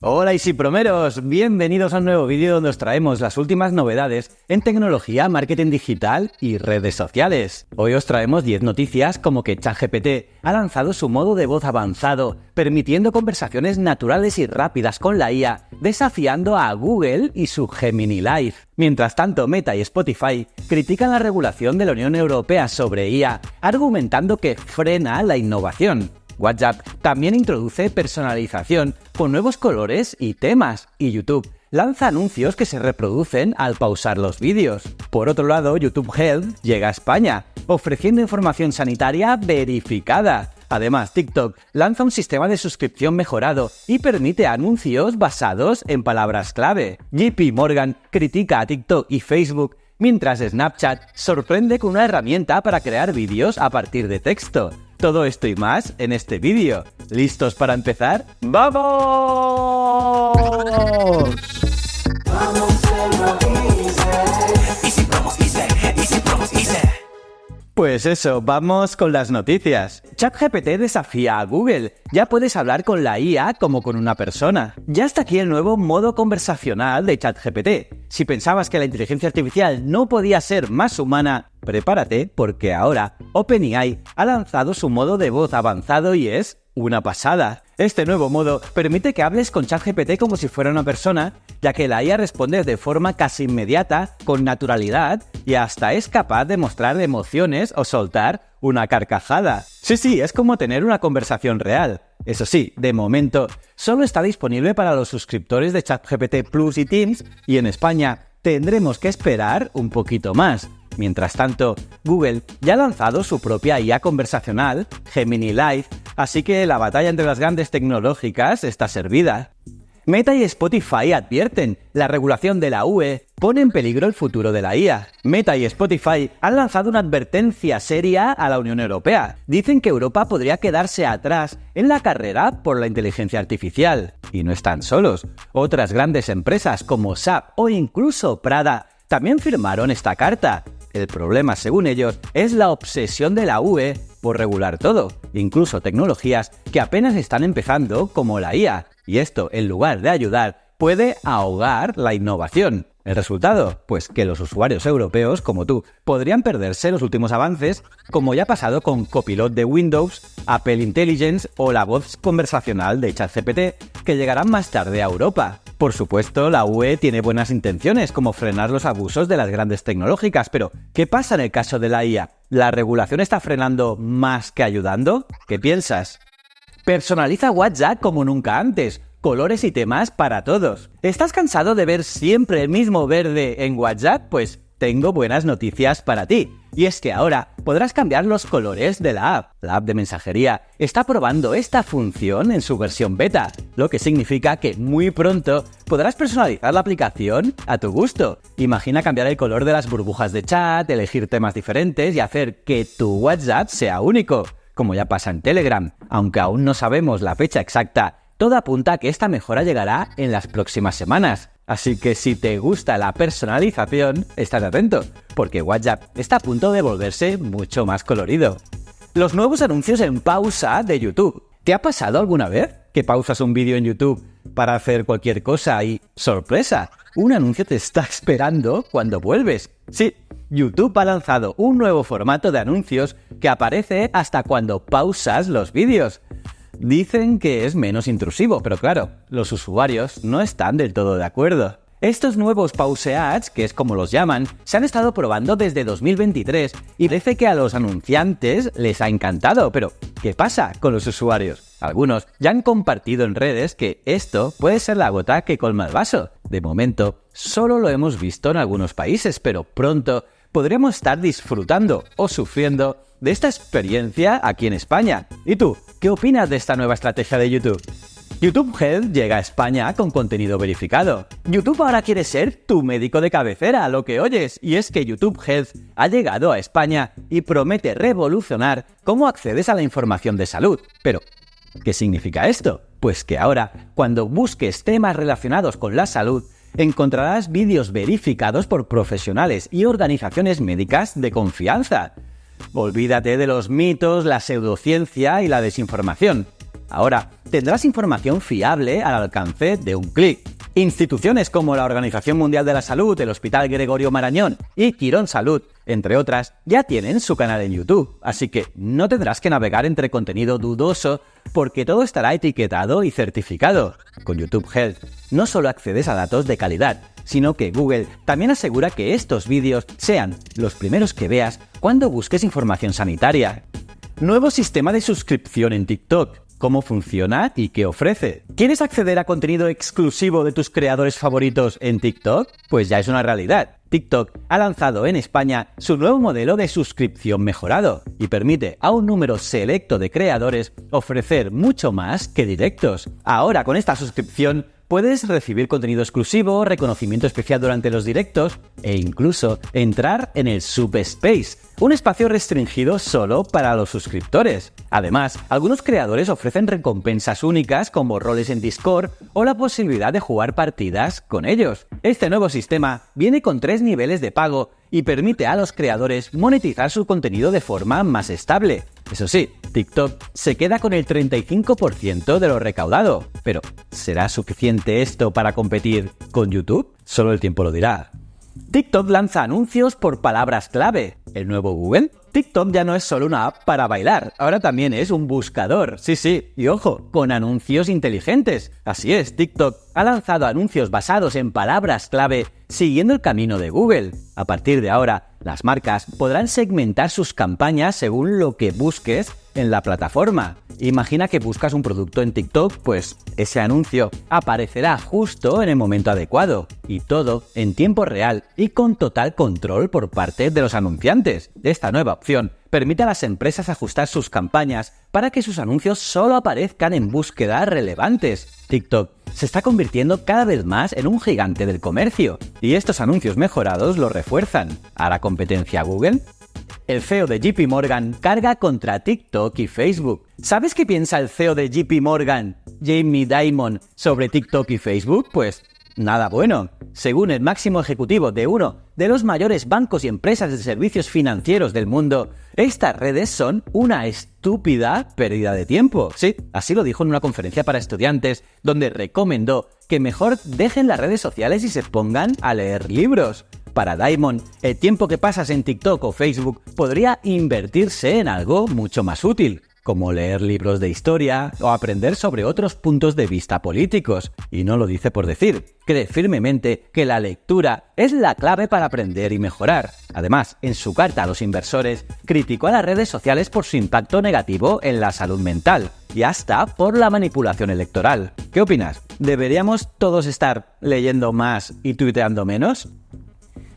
Hola Easypromeros, bienvenidos a un nuevo vídeo donde os traemos las últimas novedades en tecnología, marketing digital y redes sociales. Hoy os traemos 10 noticias como que ChatGPT ha lanzado su modo de voz avanzado, permitiendo conversaciones naturales y rápidas con la IA, desafiando a Google y su Gemini Live. Mientras tanto, Meta y Spotify critican la regulación de la Unión Europea sobre IA, argumentando que frena la innovación. WhatsApp también introduce personalización con nuevos colores y temas, y YouTube lanza anuncios que se reproducen al pausar los vídeos. Por otro lado, YouTube Health llega a España, ofreciendo información sanitaria verificada. Además, TikTok lanza un sistema de suscripción mejorado y permite anuncios basados en palabras clave. JP Morgan critica a TikTok y Facebook, mientras Snapchat sorprende con una herramienta para crear vídeos a partir de texto. Todo esto y más en este vídeo. ¿Listos para empezar? ¡Vamos! Pues eso, vamos con las noticias. ChatGPT desafía a Google. Ya puedes hablar con la IA como con una persona. Ya está aquí el nuevo modo conversacional de ChatGPT. Si pensabas que la inteligencia artificial no podía ser más humana, prepárate porque ahora OpenAI ha lanzado su modo de voz avanzado y es una pasada. Este nuevo modo permite que hables con ChatGPT como si fuera una persona, ya que la IA responde de forma casi inmediata, con naturalidad, y hasta es capaz de mostrar emociones o soltar una carcajada. Sí, es como tener una conversación real. Eso sí, de momento, solo está disponible para los suscriptores de ChatGPT Plus y Teams, y en España tendremos que esperar un poquito más. Mientras tanto, Google ya ha lanzado su propia IA conversacional, Gemini Live, así que la batalla entre las grandes tecnológicas está servida. Meta y Spotify advierten, la regulación de la UE pone en peligro el futuro de la IA. Meta y Spotify han lanzado una advertencia seria a la Unión Europea. Dicen que Europa podría quedarse atrás en la carrera por la inteligencia artificial. Y no están solos. Otras grandes empresas como SAP o incluso Prada también firmaron esta carta. El problema, según ellos, es la obsesión de la UE por regular todo, incluso tecnologías que apenas están empezando como la IA. Y esto, en lugar de ayudar, puede ahogar la innovación. ¿El resultado? Pues que los usuarios europeos, como tú, podrían perderse los últimos avances, como ya ha pasado con Copilot de Windows, Apple Intelligence o la voz conversacional de ChatGPT, que llegarán más tarde a Europa. Por supuesto, la UE tiene buenas intenciones, como frenar los abusos de las grandes tecnológicas, pero ¿qué pasa en el caso de la IA? ¿La regulación está frenando más que ayudando? ¿Qué piensas? Personaliza WhatsApp como nunca antes. Colores y temas para todos. ¿Estás cansado de ver siempre el mismo verde en WhatsApp? Pues tengo buenas noticias para ti. Y es que ahora podrás cambiar los colores de la app. La app de mensajería está probando esta función en su versión beta, lo que significa que muy pronto podrás personalizar la aplicación a tu gusto. Imagina cambiar el color de las burbujas de chat, elegir temas diferentes y hacer que tu WhatsApp sea único, como ya pasa en Telegram. Aunque aún no sabemos la fecha exacta, todo apunta a que esta mejora llegará en las próximas semanas. Así que si te gusta la personalización, estás atento, porque WhatsApp está a punto de volverse mucho más colorido. Los nuevos anuncios en pausa de YouTube. ¿Te ha pasado alguna vez que pausas un vídeo en YouTube para hacer cualquier cosa y, ¡sorpresa!, un anuncio te está esperando cuando vuelves? Sí, YouTube ha lanzado un nuevo formato de anuncios que aparece hasta cuando pausas los vídeos. Dicen que es menos intrusivo, pero claro, los usuarios no están del todo de acuerdo. Estos nuevos pause ads, que es como los llaman, se han estado probando desde 2023 y parece que a los anunciantes les ha encantado, pero ¿qué pasa con los usuarios? Algunos ya han compartido en redes que esto puede ser la gota que colma el vaso. De momento, solo lo hemos visto en algunos países, pero pronto podremos estar disfrutando o sufriendo de esta experiencia aquí en España. ¿Y tú? ¿Qué opinas de esta nueva estrategia de YouTube? YouTube Health llega a España con contenido verificado. YouTube ahora quiere ser tu médico de cabecera, lo que oyes, y es que YouTube Health ha llegado a España y promete revolucionar cómo accedes a la información de salud. Pero, ¿qué significa esto? Pues que ahora, cuando busques temas relacionados con la salud, encontrarás vídeos verificados por profesionales y organizaciones médicas de confianza. Olvídate de los mitos, la pseudociencia y la desinformación. Ahora tendrás información fiable al alcance de un clic. Instituciones como la Organización Mundial de la Salud, el Hospital Gregorio Marañón y Quirón Salud, entre otras, ya tienen su canal en YouTube, así que no tendrás que navegar entre contenido dudoso porque todo estará etiquetado y certificado. Con YouTube Health no solo accedes a datos de calidad, sino que Google también asegura que estos vídeos sean los primeros que veas cuando busques información sanitaria. Nuevo sistema de suscripción en TikTok. ¿Cómo funciona y qué ofrece? ¿Quieres acceder a contenido exclusivo de tus creadores favoritos en TikTok? Pues ya es una realidad. TikTok ha lanzado en España su nuevo modelo de suscripción mejorado y permite a un número selecto de creadores ofrecer mucho más que directos. Ahora, con esta suscripción, puedes recibir contenido exclusivo, reconocimiento especial durante los directos e incluso entrar en el Subspace, un espacio restringido solo para los suscriptores. Además, algunos creadores ofrecen recompensas únicas como roles en Discord o la posibilidad de jugar partidas con ellos. Este nuevo sistema viene con 3 niveles de pago y permite a los creadores monetizar su contenido de forma más estable. Eso sí, TikTok se queda con el 35% de lo recaudado. Pero, ¿será suficiente esto para competir con YouTube? Solo el tiempo lo dirá. TikTok lanza anuncios por palabras clave. ¿El nuevo Google? TikTok ya no es solo una app para bailar, ahora también es un buscador. Sí, y ojo, con anuncios inteligentes. Así es, TikTok ha lanzado anuncios basados en palabras clave siguiendo el camino de Google. A partir de ahora, las marcas podrán segmentar sus campañas según lo que busques en la plataforma. Imagina que buscas un producto en TikTok, pues ese anuncio aparecerá justo en el momento adecuado, y todo en tiempo real y con total control por parte de los anunciantes. Esta nueva opción permite a las empresas ajustar sus campañas para que sus anuncios solo aparezcan en búsquedas relevantes. TikTok se está convirtiendo cada vez más en un gigante del comercio, y estos anuncios mejorados lo refuerzan. ¿Hará competencia a Google? El CEO de JP Morgan carga contra TikTok y Facebook. ¿Sabes qué piensa el CEO de JP Morgan, Jamie Dimon, sobre TikTok y Facebook? Pues nada bueno. Según el máximo ejecutivo de uno de los mayores bancos y empresas de servicios financieros del mundo, estas redes son una estúpida pérdida de tiempo. Sí, así lo dijo en una conferencia para estudiantes, donde recomendó que mejor dejen las redes sociales y se pongan a leer libros. Para Dimon, el tiempo que pasas en TikTok o Facebook podría invertirse en algo mucho más útil, como leer libros de historia o aprender sobre otros puntos de vista políticos. Y no lo dice por decir, cree firmemente que la lectura es la clave para aprender y mejorar. Además, en su carta a los inversores, criticó a las redes sociales por su impacto negativo en la salud mental y hasta por la manipulación electoral. ¿Qué opinas? ¿Deberíamos todos estar leyendo más y tuiteando menos?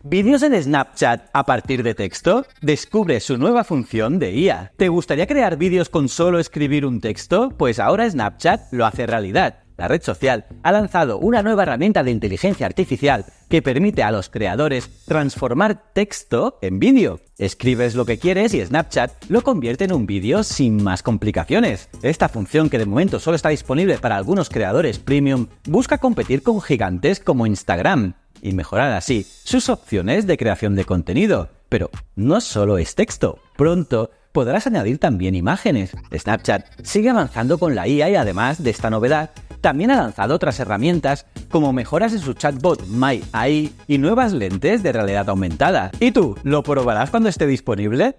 ¿Vídeos en Snapchat a partir de texto? Descubre su nueva función de IA. ¿Te gustaría crear vídeos con solo escribir un texto? Pues ahora Snapchat lo hace realidad. La red social ha lanzado una nueva herramienta de inteligencia artificial que permite a los creadores transformar texto en vídeo. Escribes lo que quieres y Snapchat lo convierte en un vídeo sin más complicaciones. Esta función, que de momento solo está disponible para algunos creadores premium, busca competir con gigantes como Instagram y mejorar así sus opciones de creación de contenido. Pero no solo es texto. Pronto podrás añadir también imágenes. Snapchat sigue avanzando con la IA y además de esta novedad, también ha lanzado otras herramientas como mejoras en su chatbot My AI y nuevas lentes de realidad aumentada. ¿Y tú, lo probarás cuando esté disponible?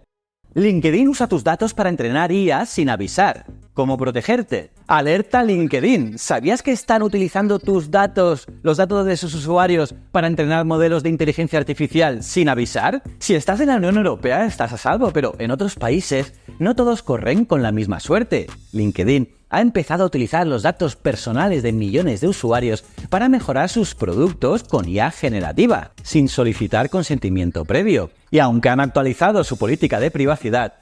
LinkedIn usa tus datos para entrenar IA sin avisar. ¿Cómo protegerte? Alerta LinkedIn. ¿Sabías que están utilizando tus datos, los datos de sus usuarios, para entrenar modelos de inteligencia artificial sin avisar? Si estás en la Unión Europea estás a salvo, pero en otros países no todos corren con la misma suerte. LinkedIn ha empezado a utilizar los datos personales de millones de usuarios para mejorar sus productos con IA generativa, sin solicitar consentimiento previo. Y aunque han actualizado su política de privacidad,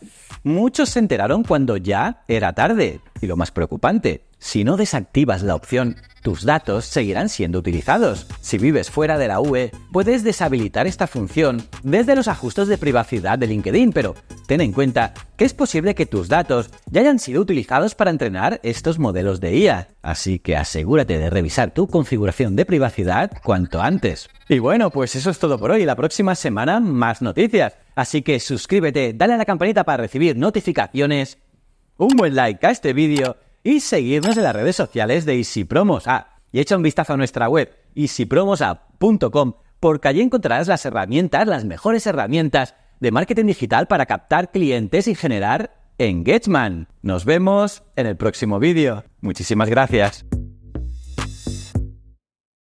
muchos se enteraron cuando ya era tarde. Y lo más preocupante, si no desactivas la opción, tus datos seguirán siendo utilizados. Si vives fuera de la UE, puedes deshabilitar esta función desde los ajustes de privacidad de LinkedIn, pero ten en cuenta que es posible que tus datos ya hayan sido utilizados para entrenar estos modelos de IA. Así que asegúrate de revisar tu configuración de privacidad cuanto antes. Y bueno, pues eso es todo por hoy. La próxima semana más noticias. Así que suscríbete, dale a la campanita para recibir notificaciones, un buen like a este vídeo y seguirnos en las redes sociales de EasyPromos. Y echa un vistazo a nuestra web easypromosapp.com porque allí encontrarás las mejores herramientas de marketing digital para captar clientes y generar engagement. Nos vemos en el próximo vídeo. Muchísimas gracias.